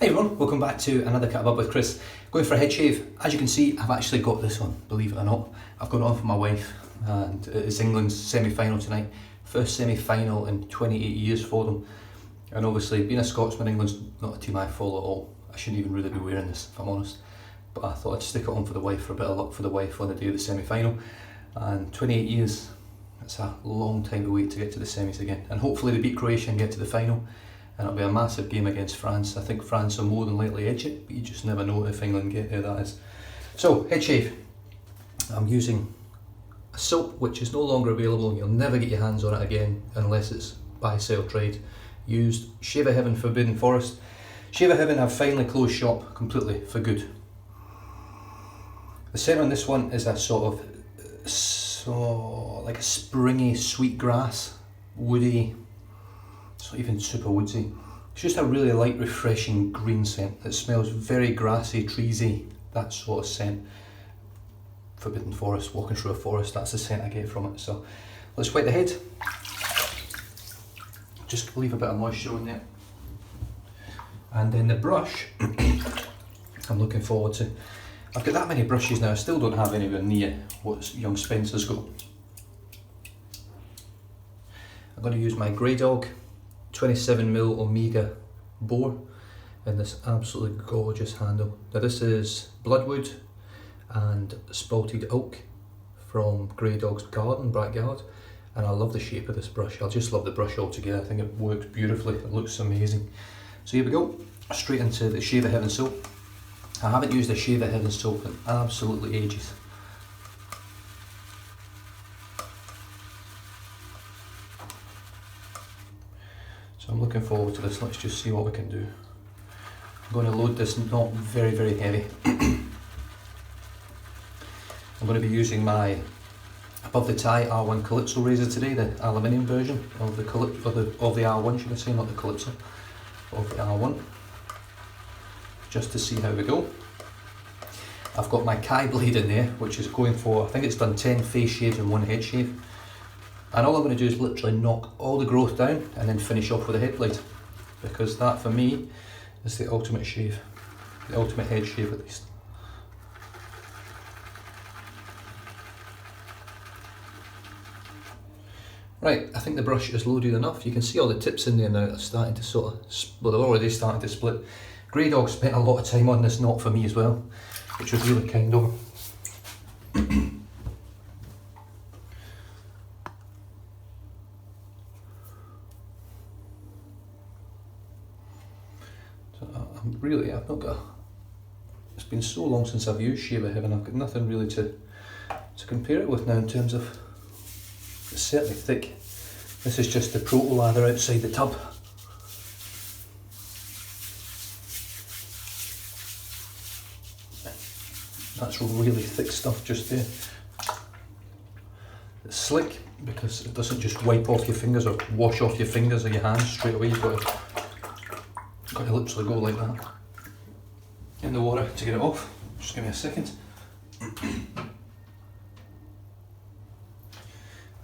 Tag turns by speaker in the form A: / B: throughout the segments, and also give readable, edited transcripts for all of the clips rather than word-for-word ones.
A: Hi everyone, welcome back to another Cut Above with Chris. Going for a head shave. As you can see, I've actually got this on, believe it or not. I've got it on for my wife, and it's England's semi-final tonight. First semi-final in 28 years for them. And obviously, being a Scotsman, England's not a team I follow at all. I shouldn't even really be wearing this, if I'm honest. But I thought I'd stick it on for the wife, for a bit of luck for the wife on the day of the semi-final. And 28 years, that's a long time to wait to get to the semis again. And hopefully they beat Croatia and get to the final. And it'll be a massive game against France. I think France will more than likely edge it, but you just never know if England get there, that is. So, head shave. I'm using a soap which is no longer available. You'll never get your hands on it again unless it's buy, sell, trade. Used Shave of Heaven Forbidden Forest. Shave of Heaven have finally closed shop completely for good. The scent on this one is a sort of like a springy sweet grass, woody. It's not even super woodsy. It's just a really light, refreshing green scent. It smells very grassy, treesy, that sort of scent. Forbidden Forest, walking through a forest, that's the scent I get from it. So let's wet the head. Just leave a bit of moisture on there. And then the brush, I'm looking forward to. I've got that many brushes now, I still don't have anywhere near what young Spencer's got. I'm going to use my Graydog 27mm Omega Boar in this absolutely gorgeous handle. Now this is Bloodwood and Spalted Oak from Graydog's garden, backyard, and I love the shape of this brush. I just love the brush altogether. I think it works beautifully, it looks amazing. So here we go, straight into the Shave of Heaven soap. I haven't used a Shave of Heaven soap in absolutely ages. So I'm looking forward to this. Let's just see what we can do. I'm going to load this not very, very heavy. I'm going to be using my Above the Tie R1 Claypso razor today, the aluminium version of the R1, should I say, not the Claypso, of the R1, just to see how we go. I've got my Kai blade in there, which is going for, I think it's done 10 face shaves and 1 head shave. And all I'm going to do is literally knock all the growth down and then finish off with a head blade, because that for me is the ultimate shave, the ultimate head shave at least. Right, I think the brush is loaded enough. You can see all the tips in there now are starting to sort of, well, they're already starting to split. Graydog spent a lot of time on this knot for me as well, which was really kind of him. I've not got, it's been so long since I've used Shave of Heaven, I've got nothing really to compare it with now in terms of, it's certainly thick. This is just the proto lather outside the tub. That's really thick stuff just there. It's slick because it doesn't just wipe off your fingers or wash off your fingers or your hands straight away. You've got to literally go like that in the water to get it off. Just give me a second.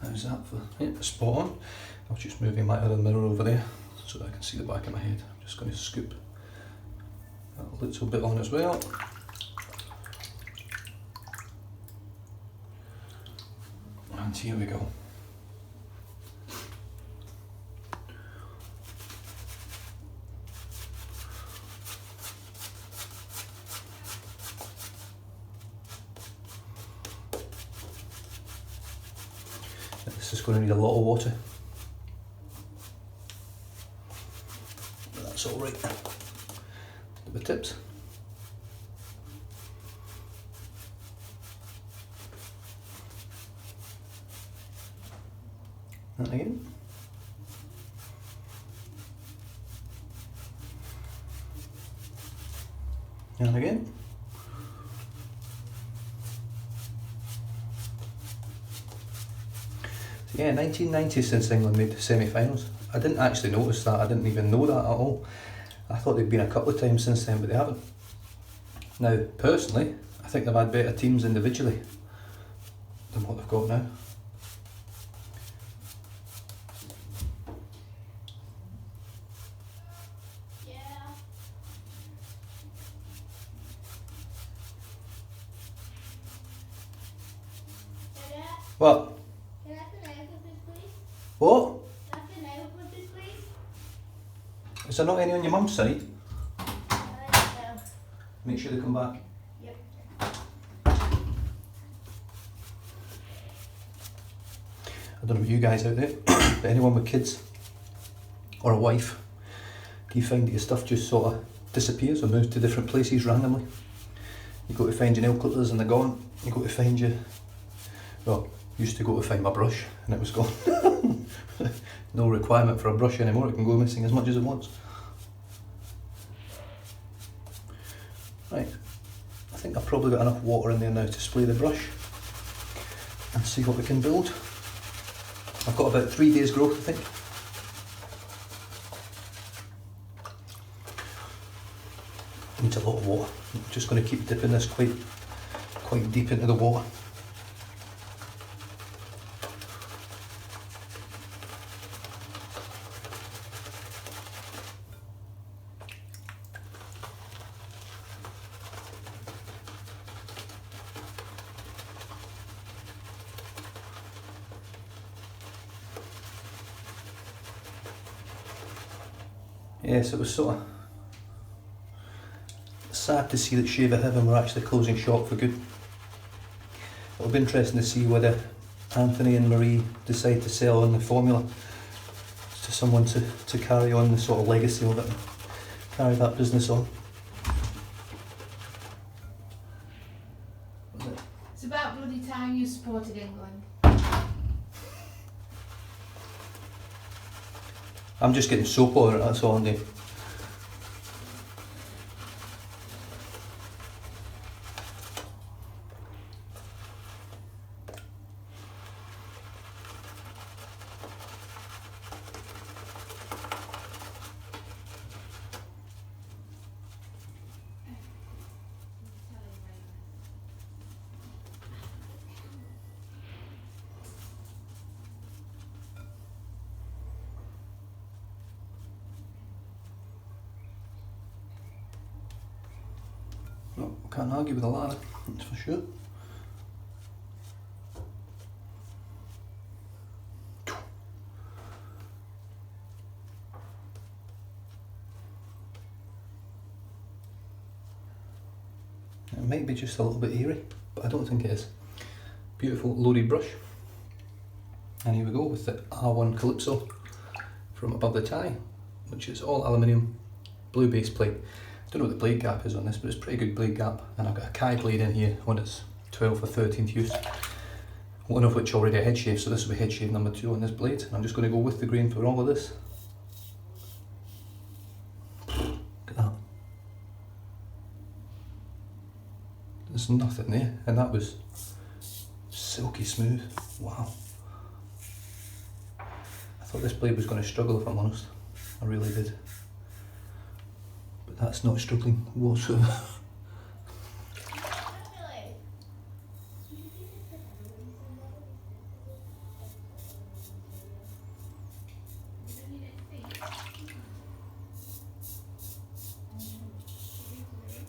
A: How's that for? Yeah, spot on. I was just moving my other mirror over there so that I can see the back of my head. I'm just going to scoop a little bit on as well. And here we go. This is going to need a lot of water, but that's all right. The tips. And again. And again. Yeah, 1990 since England made the semi-finals. I didn't actually notice that, I didn't even know that at all. I thought they'd been a couple of times since then, but they haven't. Now, personally, I think they've had better teams individually than what they've got now. What?
B: Can I have the nail clippers, please?
A: What?
B: Can I have the nail clippers, please?
A: Is there not any on your mum's side?
B: No.
A: Make sure they come back.
B: Yep.
A: I don't know about you guys out there, but anyone with kids or a wife, do you find that your stuff just sort of disappears or moves to different places randomly? You go to find your nail clippers and they're gone. You go to find your, well, used to go to find my brush and it was gone. No requirement for a brush anymore, it can go missing as much as it wants. Right, I think I've probably got enough water in there now to spray the brush and see what we can build. I've got about 3 days growth, I think. Needs a lot of water. I'm just going to keep dipping this quite deep into the water. Yes, it was sort of sad to see that Shave of Heaven were actually closing shop for good. It'll be interesting to see whether Anthony and Marie decide to sell on the formula to someone to carry on the sort of legacy of it and carry that business on.
B: It's about bloody time you supported England.
A: I'm just getting soap on it, that's all I'm doing. No, can't argue with a ladder, that's for sure. It might be just a little bit eerie, but I don't think it is. Beautiful loaded brush. And here we go with the R1 Claypso from Above the Tie, which is all aluminium, blue base plate. I don't know what the blade gap is on this, but it's pretty good blade gap. And I've got a Kai blade in here when it's 12th or 13th use. One of which already a head shave, so this will be head shave number 2 on this blade. And I'm just going to go with the grain for all of this. Look at that. There's nothing there, and that was silky smooth. Wow. I thought this blade was going to struggle, if I'm honest. I really did. But that's not struggling whatsoever.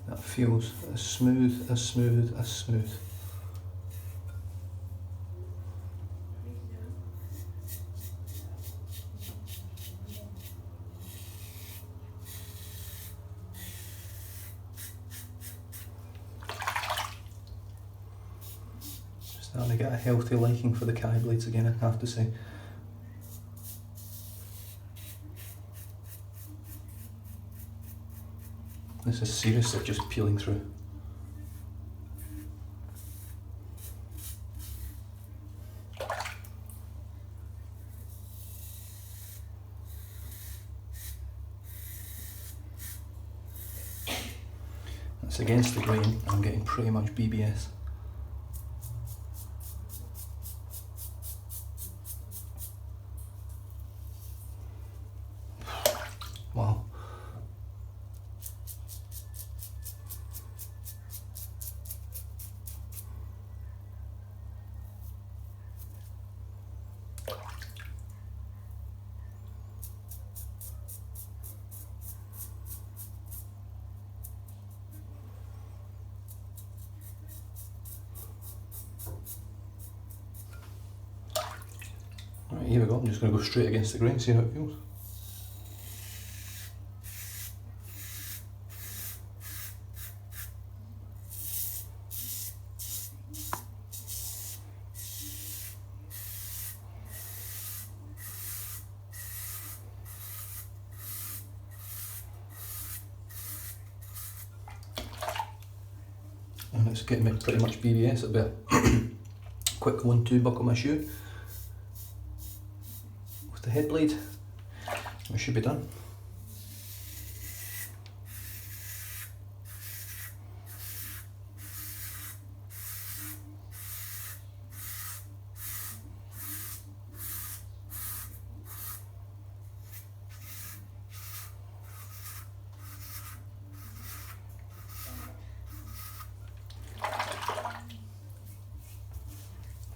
A: That feels as smooth, as smooth, as smooth. Starting to get a healthy liking for the Kai blades again, I have to say. This is seriously just peeling through. That's against the grain, I'm getting pretty much BBS. Wow. Right, here we go, I'm just going to go straight against the grain, see how it feels. And it's getting me pretty much BBS. It'll be a quick 1-2 buckle my shoe with the head blade. We should be done.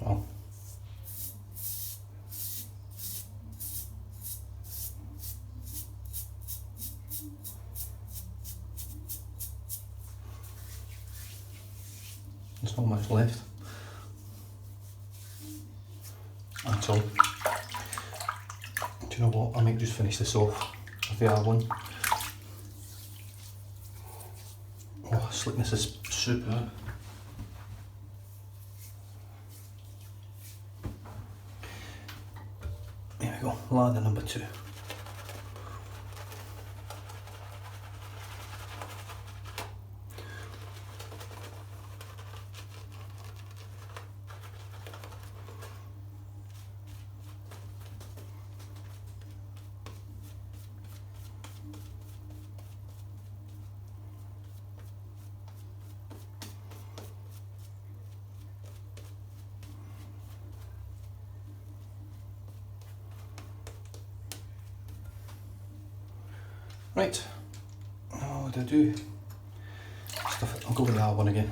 A: Well, there's not much left at all. Do you know what? I might just finish this off with the R1. Oh, slickness is superb. There we go, ladder number 2. Right, now what do I do? Stuff it. I'll go with the R1 again.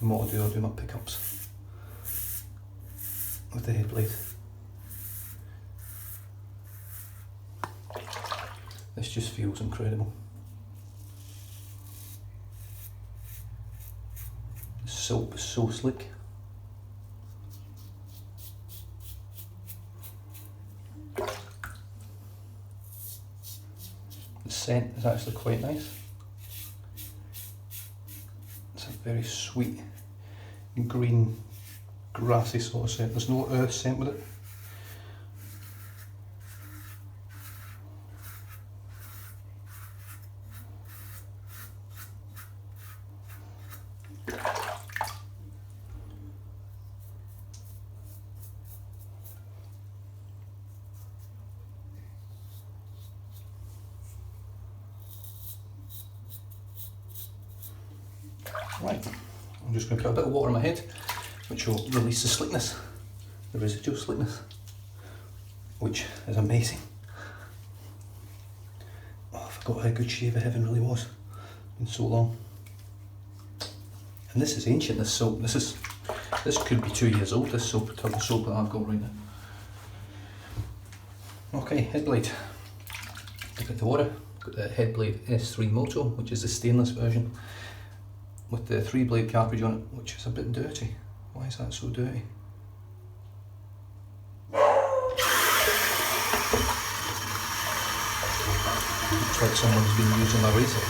A: And what I'll do my pickups with the head blade. This just feels incredible. The soap is so slick. The scent is actually quite nice. It's a very sweet, green, grassy sort of scent. There's no earth scent with it. Right, I'm just going to put a bit of water on my head, which will release the slickness, the residual slickness, which is amazing. Oh, I forgot how good Shave of Heaven really was. Been so long. And this is ancient, this soap. This could be 2 years old, this soap, the type of soap that I've got right now. Okay, head blade. Look at the water. Got the head blade S3 Moto, which is the stainless version, with the 3-blade cartridge on it, which is a bit dirty. Why is that so dirty? Looks like someone's been using a razor.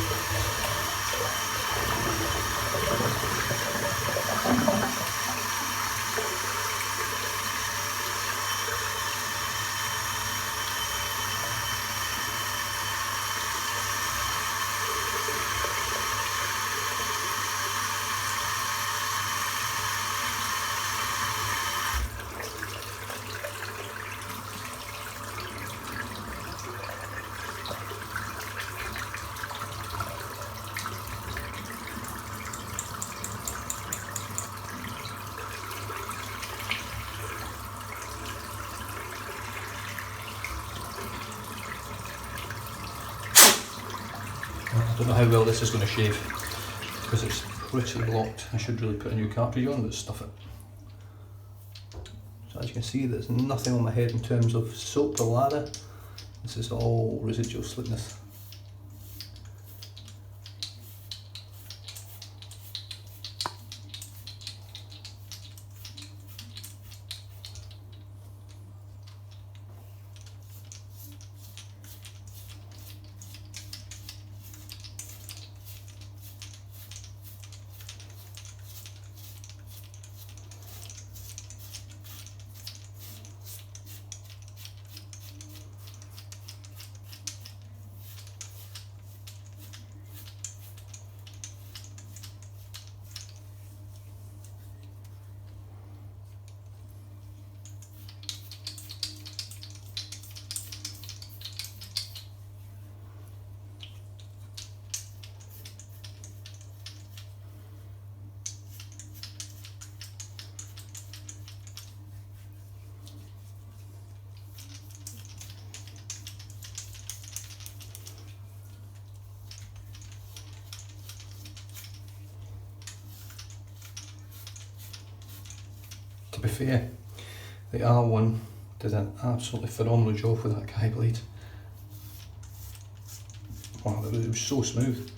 A: I don't know how well this is going to shave because it's pretty blocked. I should really put a new cartridge on, but stuff it. So as you can see, there's nothing on my head in terms of soap or lather. This is all residual slickness. To be fair, the R1 did an absolutely phenomenal job with that guy blade. Wow, it was so smooth.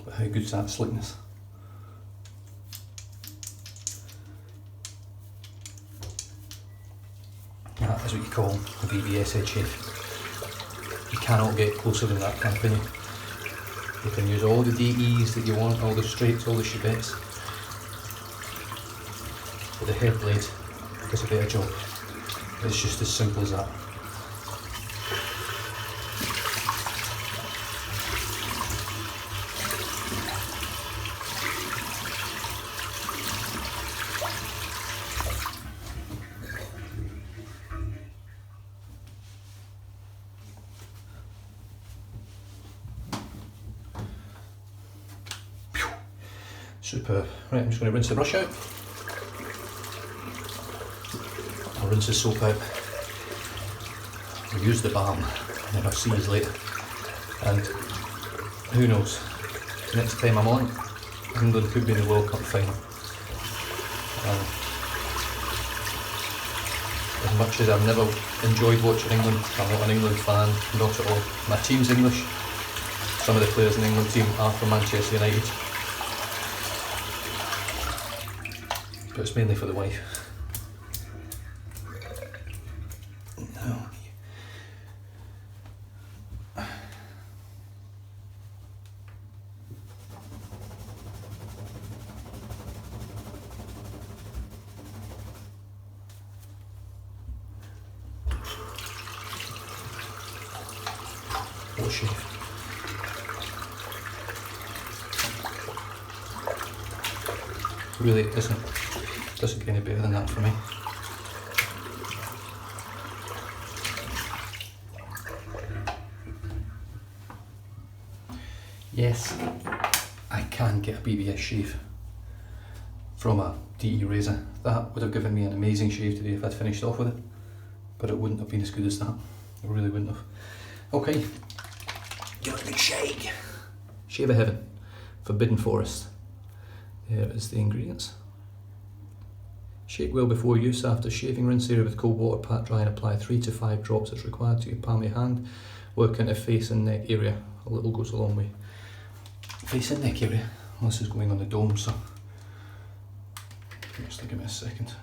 A: But how good's that slickness? That is what you call a BBS head shave. You cannot get closer than that, can you? You can use all the DEs that you want, all the straights, all the shebettes. But the head blade does a better job. It's just as simple as that. Superb. Right, I'm just going to rinse the brush out. I'll rinse the soap out. I'll use the balm and then I'll see you later. And who knows, next time I'm on, England could be in the World Cup final. As much as I've never enjoyed watching England, I'm not an England fan, not at all. My team's English. Some of the players in the England team are from Manchester United. But it's mainly for the wife. No. What a shave. Really, it doesn't get any better than that for me. Yes, I can get a BBS shave from a DE razor. That would have given me an amazing shave today if I'd finished off with it, but it wouldn't have been as good as that. It really wouldn't have. Okay, give it a good shake. Shave of heaven, Forbidden Forest. There is the ingredients. Shake well before use. After shaving, rinse area with cold water, pat dry and apply 3 to 5 drops as required to your palm of your hand. Work into face and neck area. A little goes a long way. Face and neck area. Well, this is going on the dome, so just give me a second.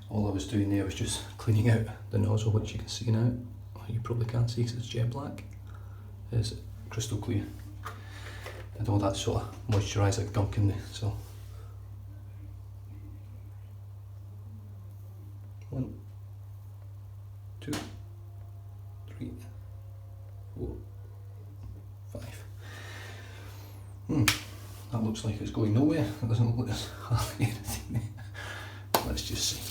A: All I was doing there was just cleaning out the nozzle, which you can see now. You probably can't see because it's jet black. It's crystal clear. And all that sort of moisturiser gunk in there, so. 1, 2, 3, 4, 5. That looks like it's going nowhere. It doesn't look like there's hardly anything there. Let's just see.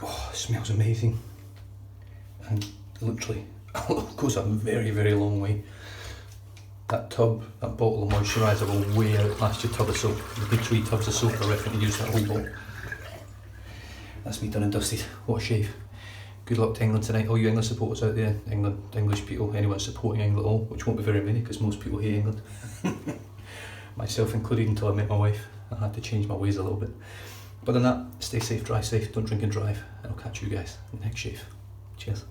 A: Oh, it smells amazing, and literally goes a very, very long way. That tub, that bottle of moisturiser will way outlast your tub of soap. The big 3 tubs of soap I reckon to use that whole bottle. That's me done and dusted. What a shave. Good luck to England tonight. All you England supporters out there, English people, anyone supporting England at all, which won't be very many because most people hate England. myself included, until I met my wife. I had to change my ways a little bit. But other than that, stay safe, drive safe, don't drink and drive, and I'll catch you guys in the next shave. Cheers.